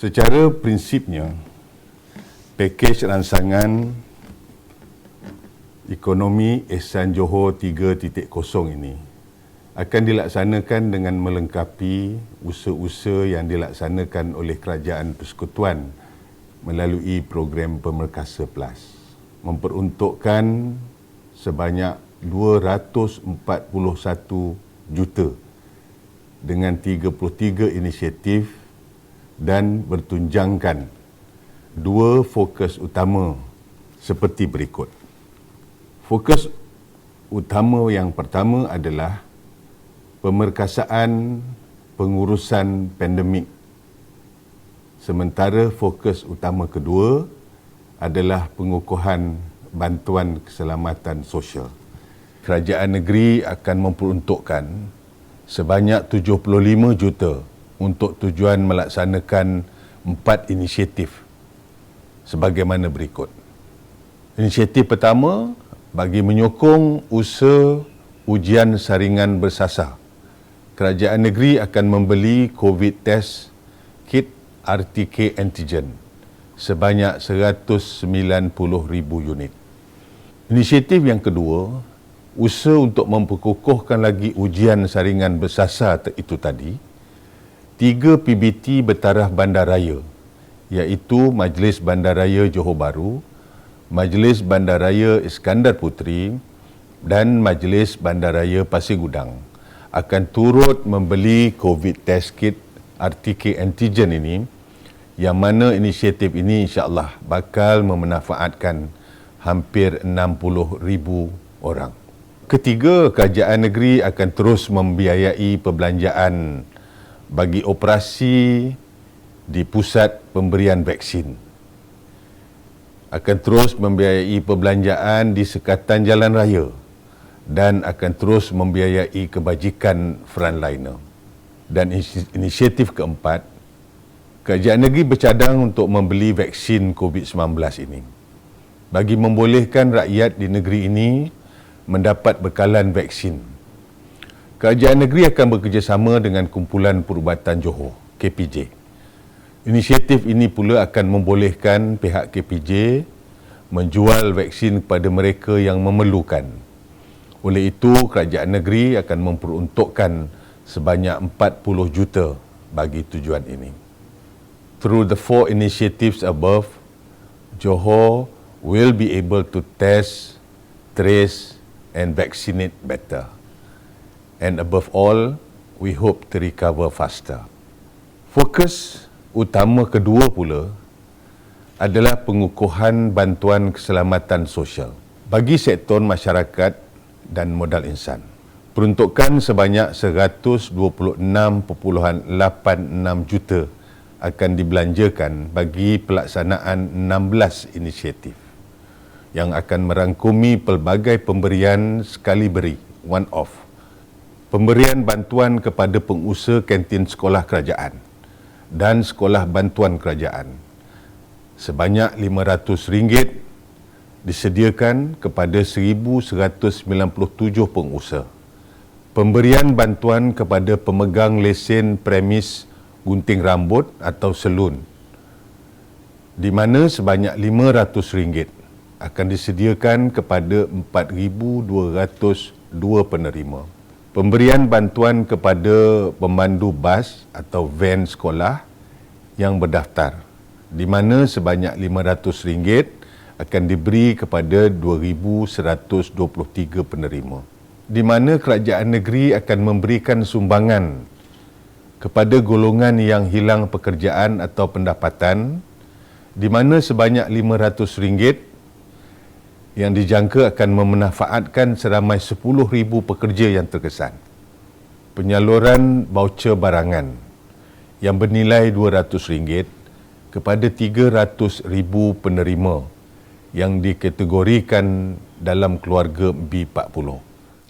Secara prinsipnya, pakej ransangan ekonomi Ehsan Johor 3.0 ini akan dilaksanakan dengan melengkapi usaha-usaha yang dilaksanakan oleh Kerajaan Persekutuan melalui program Pemerkasa Plus, memperuntukkan sebanyak 241 juta dengan 33 inisiatif dan bertunjangkan dua fokus utama seperti berikut. Fokus utama yang pertama adalah pemerkasaan pengurusan pandemik. Sementara fokus utama kedua adalah pengukuhan bantuan keselamatan sosial. Kerajaan negeri akan memperuntukkan sebanyak 75 juta untuk tujuan melaksanakan 4 inisiatif sebagaimana berikut. Inisiatif pertama bagi menyokong usaha ujian saringan bersasar. Kerajaan negeri akan membeli COVID test kit RTK antigen sebanyak 190,000 unit. Inisiatif yang kedua, usaha untuk memperkukuhkan lagi ujian saringan bersasar itu tadi, 3 PBT bertaraf bandaraya, iaitu Majlis Bandaraya Johor Bahru, Majlis Bandaraya Iskandar Puteri dan Majlis Bandaraya Pasir Gudang akan turut membeli COVID test kit RTK antigen ini, yang mana inisiatif ini insya-Allah bakal memanfaatkan hampir 60,000 orang. Ketiga, kerajaan negeri akan terus membiayai perbelanjaan bagi operasi di pusat pemberian vaksin. Akan terus membiayai perbelanjaan di sekatan jalan raya dan akan terus membiayai kebajikan frontliner. Dan inisiatif keempat, kerajaan negeri bercadang untuk membeli vaksin COVID-19 ini bagi membolehkan rakyat di negeri ini mendapat bekalan vaksin. Kerajaan negeri akan bekerjasama dengan Kumpulan Perubatan Johor, KPJ. Inisiatif ini pula akan membolehkan pihak KPJ menjual vaksin kepada mereka yang memerlukan. Oleh itu, kerajaan negeri akan memperuntukkan sebanyak 40 juta bagi tujuan ini. Through the 4 initiatives above, Johor will be able to test, trace and vaccinate better. And above all, we hope to recover faster. Fokus utama kedua pula adalah pengukuhan bantuan keselamatan sosial bagi sektor masyarakat dan modal insan. Peruntukan sebanyak 126.86 juta akan dibelanjakan bagi pelaksanaan 16 inisiatif yang akan merangkumi pelbagai pemberian sekali beri, one-off, pemberian bantuan kepada pengusaha kantin sekolah kerajaan dan sekolah bantuan kerajaan sebanyak RM500 disediakan kepada 1,197 pengusaha. Pemberian bantuan kepada pemegang lesen premis gunting rambut atau salon, di mana sebanyak RM500 akan disediakan kepada 4,202 penerima. Pemberian bantuan kepada pemandu bas atau van sekolah yang berdaftar, di mana sebanyak RM500 akan diberi kepada 2,123 penerima. Di mana kerajaan negeri akan memberikan sumbangan kepada golongan yang hilang pekerjaan atau pendapatan, di mana sebanyak RM500 yang dijangka akan memanfaatkan seramai 10,000 pekerja yang terkesan. Penyaluran voucher barangan yang bernilai RM200 kepada 300,000 penerima yang dikategorikan dalam keluarga B40.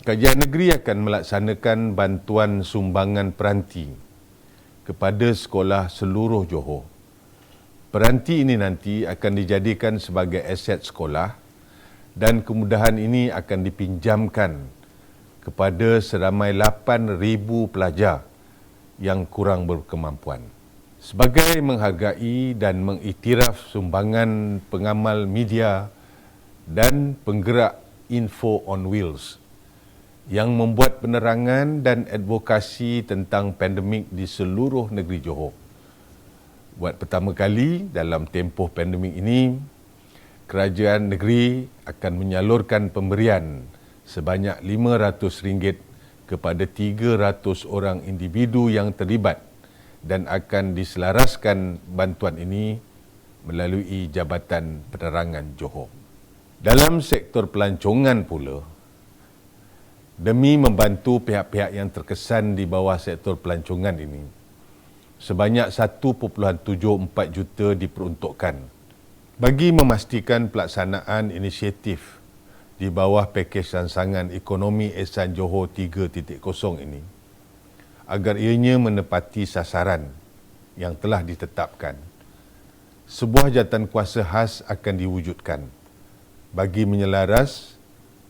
Kerajaan negeri akan melaksanakan bantuan sumbangan peranti kepada sekolah seluruh Johor. Peranti ini nanti akan dijadikan sebagai aset sekolah dan kemudahan ini akan dipinjamkan kepada seramai 8,000 pelajar yang kurang berkemampuan. Sebagai menghargai dan mengiktiraf sumbangan pengamal media dan penggerak Info on Wheels yang membuat penerangan dan advokasi tentang pandemik di seluruh negeri Johor. Buat pertama kali dalam tempoh pandemik ini, kerajaan negeri akan menyalurkan pemberian sebanyak RM500 kepada 300 orang individu yang terlibat dan akan diselaraskan bantuan ini melalui Jabatan Penerangan Johor. Dalam sektor pelancongan pula, demi membantu pihak-pihak yang terkesan di bawah sektor pelancongan ini, sebanyak 1.74 juta diperuntukkan bagi memastikan pelaksanaan inisiatif di bawah pakej rangsangan ekonomi Ehsan Johor 3.0 ini agar ianya menepati sasaran yang telah ditetapkan. Sebuah jawatankuasa khas akan diwujudkan bagi menyelaras,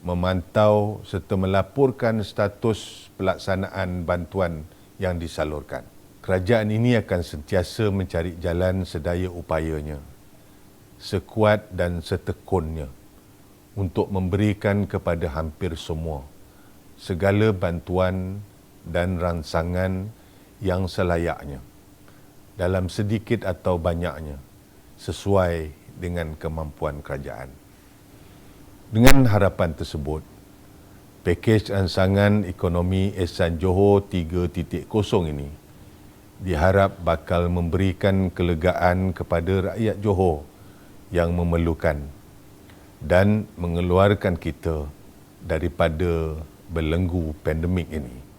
memantau serta melaporkan status pelaksanaan bantuan yang disalurkan. Kerajaan ini akan sentiasa mencari jalan sedaya upayanya, sekuat dan setekunnya untuk memberikan kepada hampir semua segala bantuan dan rangsangan yang selayaknya dalam sedikit atau banyaknya sesuai dengan kemampuan kerajaan. Dengan harapan tersebut, pakej rangsangan ekonomi Ehsan Johor 3.0 ini diharap bakal memberikan kelegaan kepada rakyat Johor yang memerlukan dan mengeluarkan kita daripada belenggu pandemik ini.